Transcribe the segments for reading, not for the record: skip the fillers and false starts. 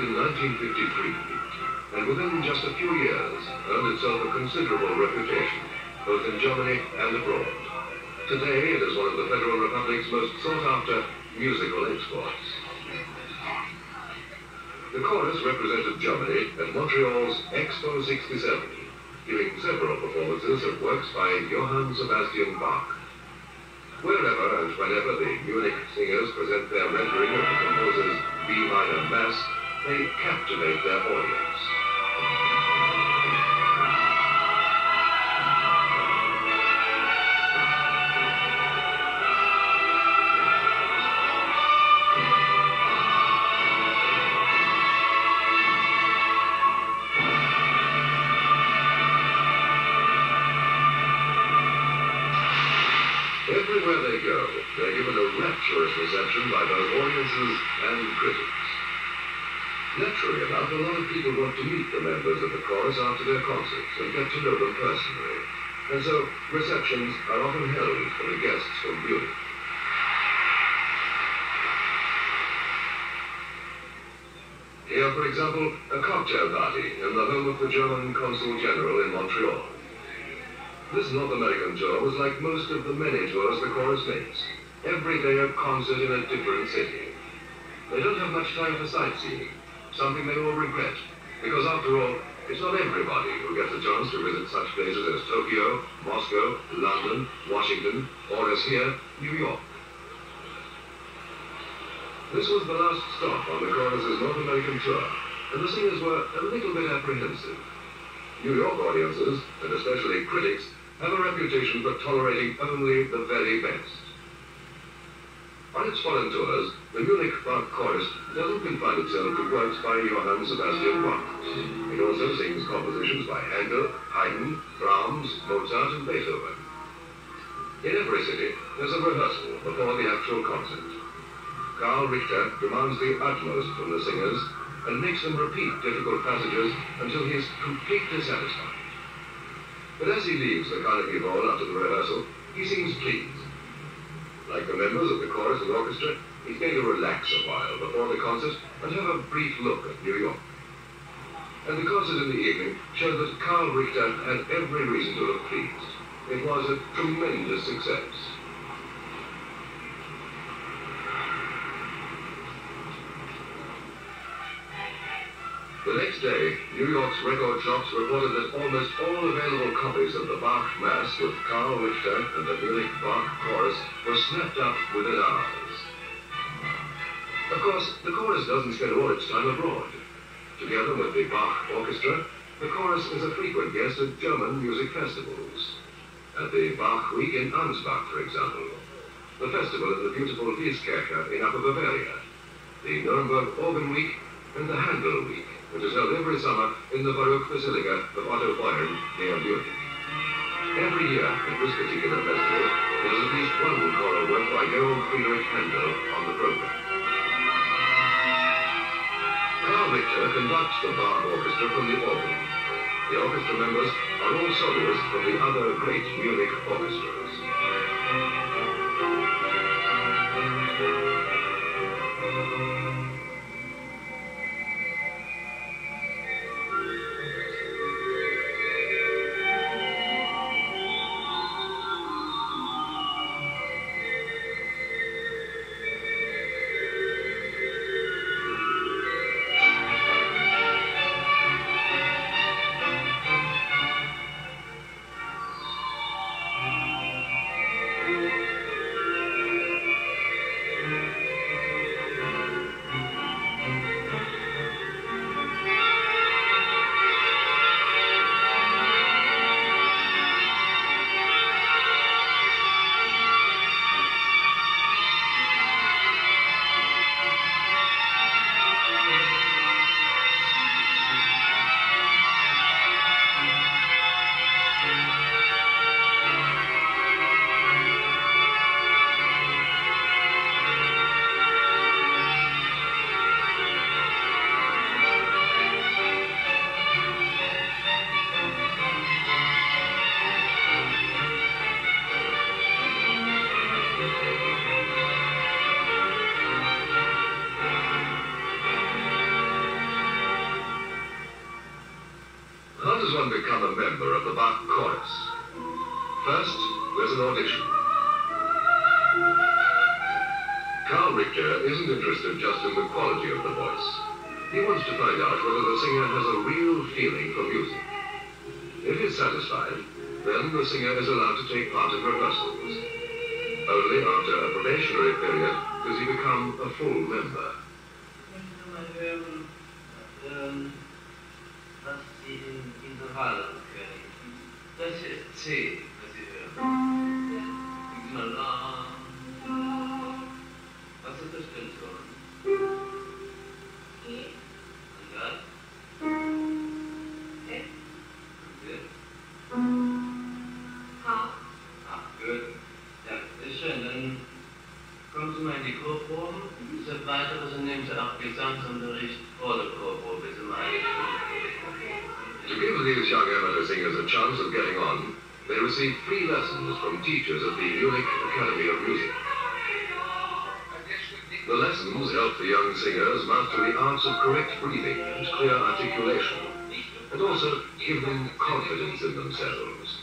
in 1953, and within just a few years earned itself a considerable reputation, both in Germany and abroad. Today it is one of the Federal Republic's most sought-after musical exports. The chorus represented Germany at Montreal's Expo 67, giving several performances of works by Johann Sebastian Bach. Wherever and whenever the Munich singers present their rendering of the composer's B minor Mass, they captivate their audience. Everywhere they go, they're given a rapturous reception by both audiences and critics. Naturally enough, a lot of people want to meet the members of the chorus after their concerts and get to know them personally. And so, receptions are often held for the guests from Munich. Here, for example, a cocktail party in the home of the German Consul General in Montreal. This North American tour was like most of the many tours the chorus makes. Every day a concert in a different city. They don't have much time for sightseeing, something they all regret, because after all, it's not everybody who gets a chance to visit such places as Tokyo, Moscow, London, Washington, or as here, New York. This was the last stop on the chorus's North American tour, and the singers were a little bit apprehensive. New York audiences, and especially critics, have a reputation for tolerating only the very best. On its foreign tours, the Munich Bach chorus doesn't confine itself to works by Johann Sebastian Bach. It also sings compositions by Händel, Haydn, Brahms, Mozart, and Beethoven. In every city, there's a rehearsal before the actual concert. Karl Richter demands the utmost from the singers and makes them repeat difficult passages until he is completely satisfied. But as he leaves the Carnegie Hall after the rehearsal, he seems pleased. Like the members of the chorus and orchestra, he's going to relax a while before the concert and have a brief look at New York. And the concert in the evening showed that Karl Richter had every reason to look pleased. It was a tremendous success. The next day, New York's record shops reported that almost all available copies of the Bach Mass with Karl Richter and the Munich Bach Chorus were snapped up within hours. Of course, the chorus doesn't spend all its time abroad. Together with the Bach Orchestra, the chorus is a frequent guest at German music festivals. At the Bach Week in Ansbach, for example, the festival in the beautiful Wieskirche in Upper Bavaria, the Nuremberg Organ Week, and the Händel Week, which is held every summer in the Baroque Basilica of Otto Beuern near Munich. Every year at this particular festival, there's at least one choral work by Friedrich Händel on the program. Karl Richter conducts the Bach Orchestra from the organ. The orchestra members are all soloists from the other great Munich orchestras. member of the Bach chorus. First, there's an audition. Karl Richter isn't interested just in the quality of the voice. He wants to find out whether the singer has a real feeling for music. If he's satisfied, then the singer is allowed to take part in rehearsals. Only after a probationary period does he become a full member. Was Sie in Intervallen können. Das ist C, was Sie hören. Was ist das denn so? E. Und das? F. Und das? H. Ah, gut. Ja, ist schön. Dann kommen Sie mal in die Chorproben. Für Weiteres nehmen Sie auch Gesangsunterricht vor der Chorprobe. Sie mal To give these young amateur singers a chance of getting on, they receive free lessons from teachers at the Munich Academy of Music. The lessons help the young singers master the arts of correct breathing and clear articulation, and also give them confidence in themselves.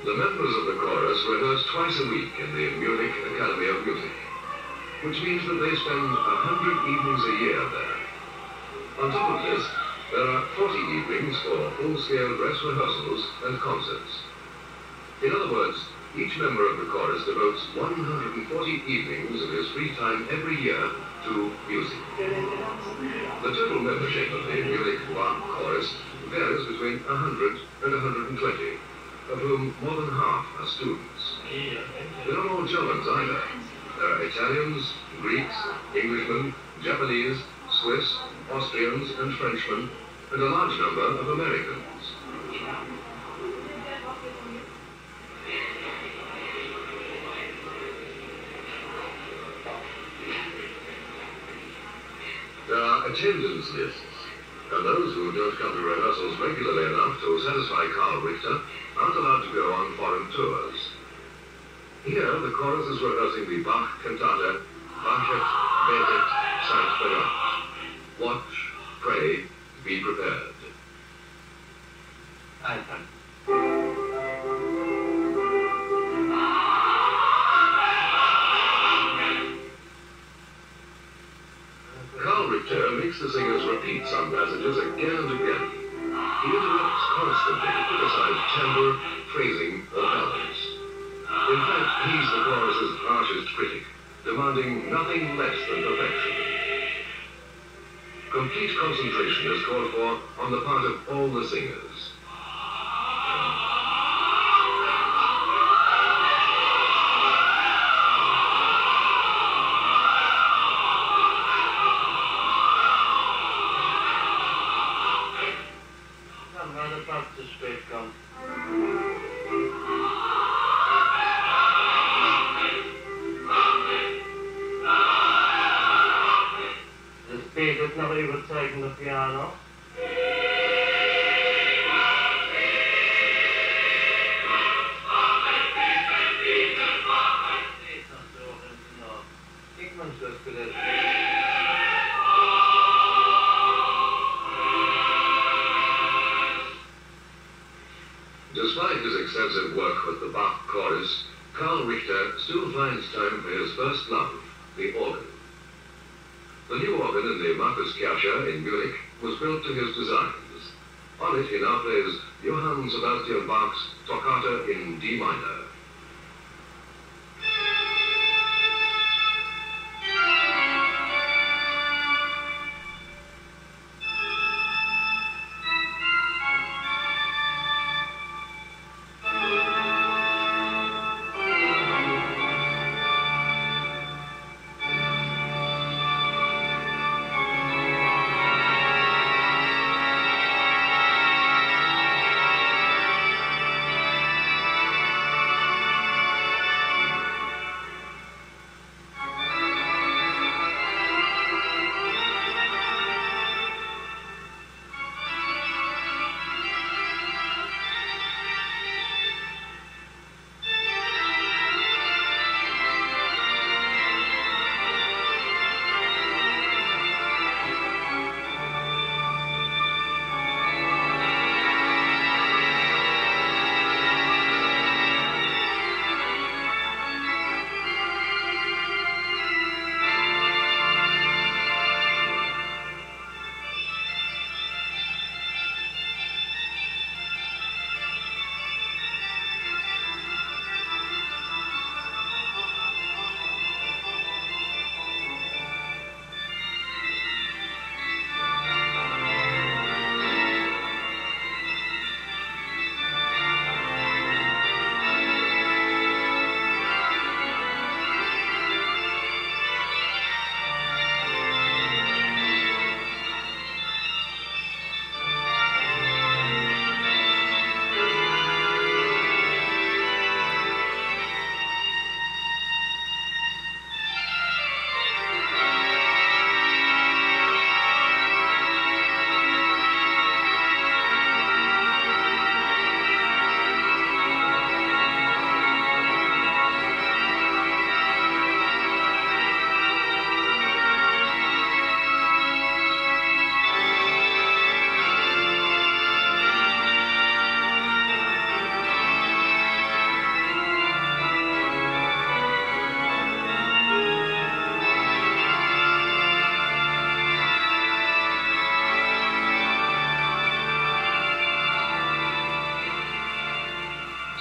The members of the chorus rehearse twice a week in the Munich Academy of Music, which means that they spend 100 evenings a year there. On top of this, there are 40 evenings for full-scale dress rehearsals and concerts. In other words, each member of the chorus devotes 140 evenings of his free time every year to music. The total membership of the Munich Bach chorus varies between 100 and 120. Of whom more than half are students. They're not all Germans either. There are Italians, Greeks, Englishmen, Japanese, Swiss, Austrians and Frenchmen, and a large number of Americans. There are attendance lists, and those who don't come to rehearsals regularly enough to satisfy Karl Richter aren't allowed to go on foreign tours. Here, the chorus is rehearsing the Bach cantata, Bachet, Betet, Saint Bernard. Watch, pray, be prepared. Anfang. Karl Richter makes the singers repeat some passages again and again. He interrupts constantly to criticize timbre, phrasing, or balance. In fact, he's the chorus's harshest critic, demanding nothing less than perfection. Complete concentration is called for on the part of all the singers. Das noch überzeugender Piano. Despite his extensive work with the Bach chorus, Karl Richter still finds time for his first love, the organ. The new organ in the Markuskirche in Munich was built to his designs. On it he now plays Johann Sebastian Bach's Toccata in D minor.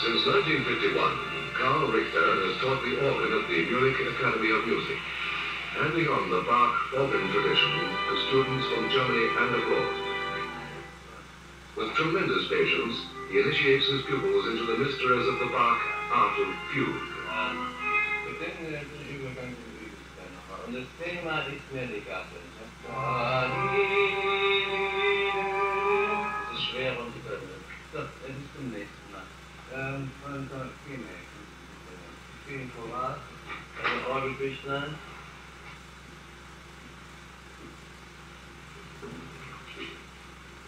Since 1951, Karl Richter has taught the organ at the Munich Academy of Music, handing on the Bach organ tradition to students from Germany and abroad. With tremendous patience, he initiates his pupils into the mysteries of the Bach art of fugue. Und das Thema ist mehr legato. Das ist schwer und so, das ist zum nächsten Mal. Vielen Choral, eine Orgelbüchlein.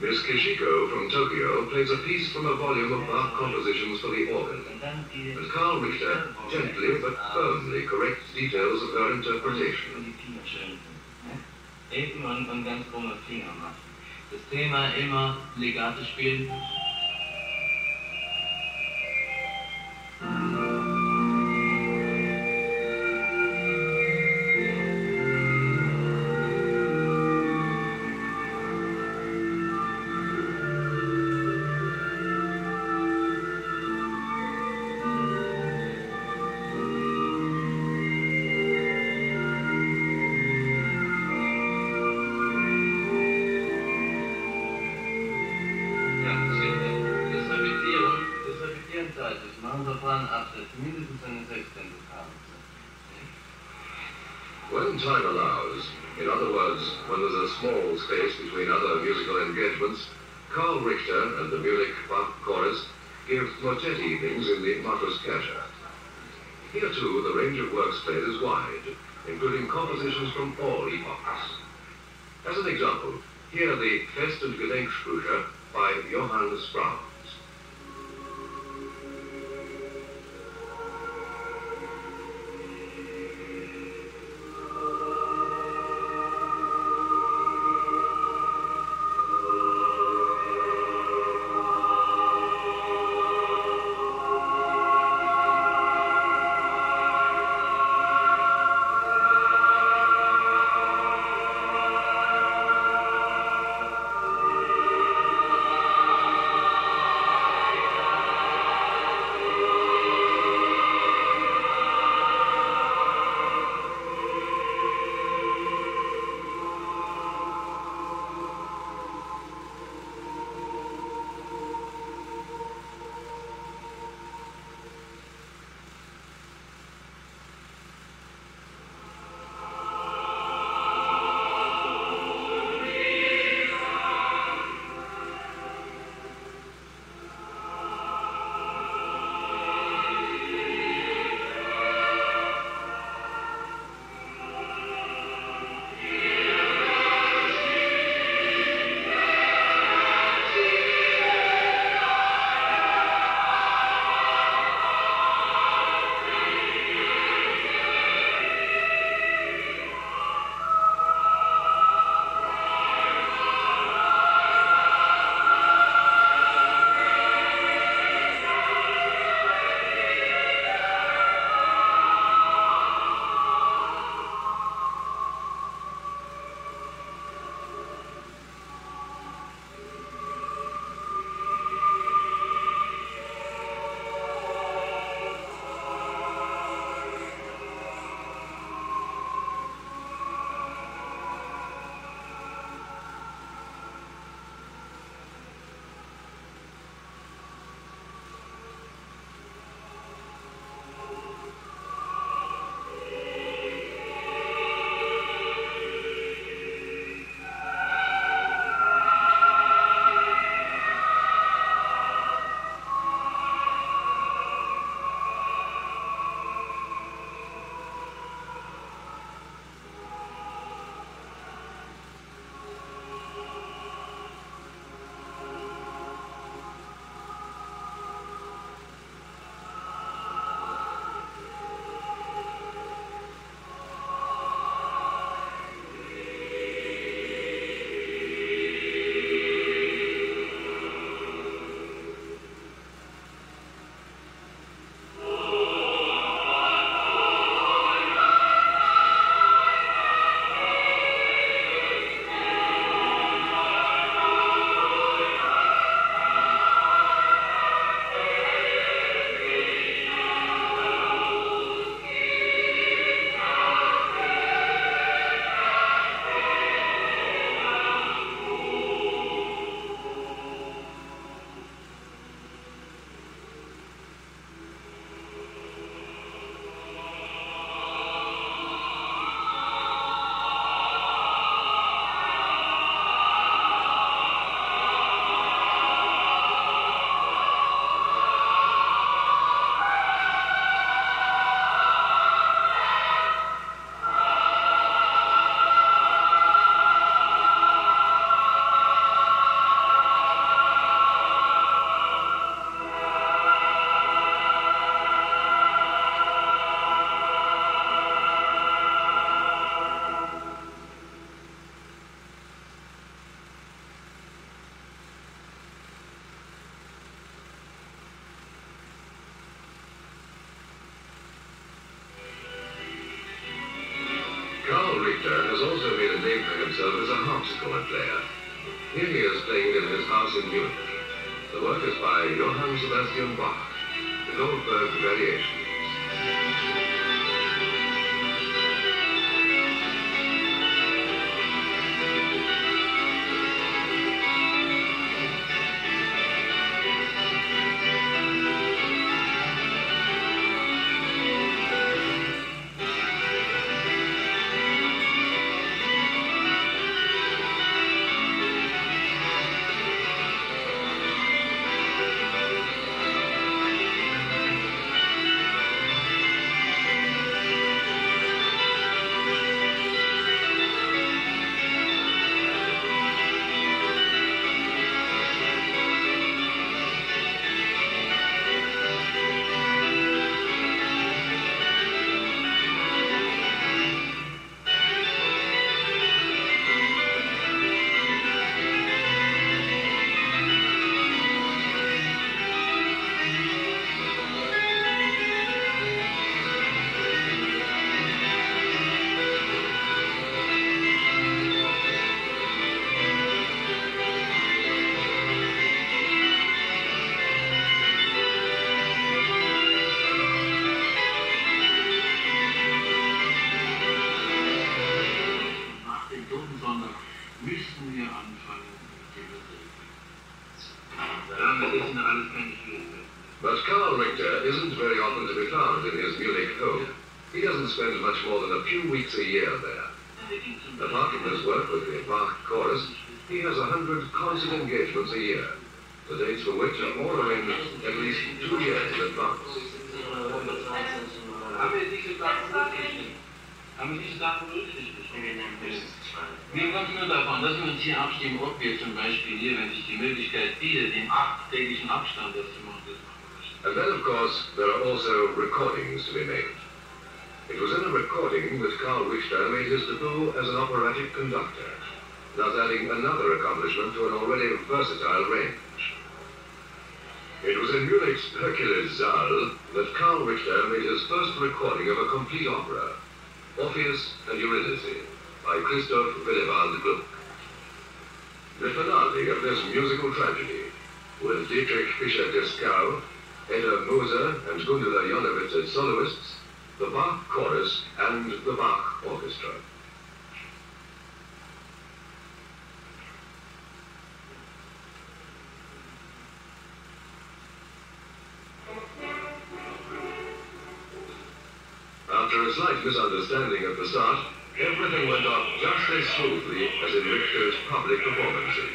Miss Kishiko from Tokyo plays a piece from a volume of Bach compositions for the organ, and Karl Richter gently but firmly corrects details of her interpretation. Ecken und ganz krumme Finger machen. Das Thema immer Legato spielen. When time allows, in other words, when there's a small space between other musical engagements, Karl Richter and the Munich Bach chorus give motet evenings in the Matroskirche. Here too, the range of works played is wide, including compositions from all epochs. As an example, here the Fest- und Gedenksprüche by Johannes Brahms. harpsichord player. Here he is playing in his house in Munich. The work is by Johann Sebastian Bach, the Goldberg Variations. But Karl Richter isn't very often to be found in his Munich home. He doesn't spend much more than a few weeks a year there. Apart from his work with the Bach chorus, he has 100 concert engagements a year, the dates for which are all arranged at least 2 years in advance. Wir kommen nur davon, dass wir uns hier abstimmen, ob wir zum Beispiel hier, wenn sich die Möglichkeit bietet, den 8-tägigen Abstand das zu machen, das machen wir nicht. And then, of course, there are also recordings to be made. It was in a recording that Karl Richter made his debut as an operatic conductor, thus adding another accomplishment to an already versatile range. It was in Munich's Hercules Saal that Karl Richter made his first recording of a complete opera, Orpheus and Eurydice, by Christoph Willibald Gluck. The finale of this musical tragedy, with Dietrich Fischer-Dieskau, Edda Moser and Gundula Janowitz as soloists, the Bach chorus and the Bach orchestra. After a slight misunderstanding at the start, everything went off just as smoothly as in Richter's public performances.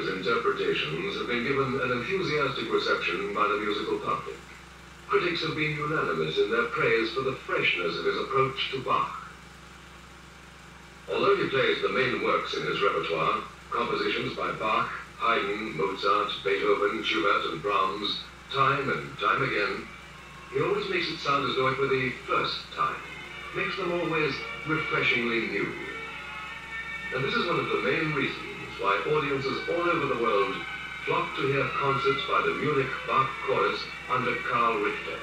Richter's interpretations have been given an enthusiastic reception by the musical public. Critics have been unanimous in their praise for the freshness of his approach to Bach. Although he plays the main works in his repertoire, compositions by Bach, Haydn, Mozart, Beethoven, Schubert, and Brahms, time and time again, he always makes it sound as though it were the first time, makes them always refreshingly new. And this is one of the main reasons why audiences all over the world flock to hear concerts by the Munich Bach Chorus under Karl Richter.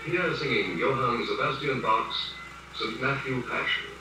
Here singing Johann Sebastian Bach's St. Matthew Passion.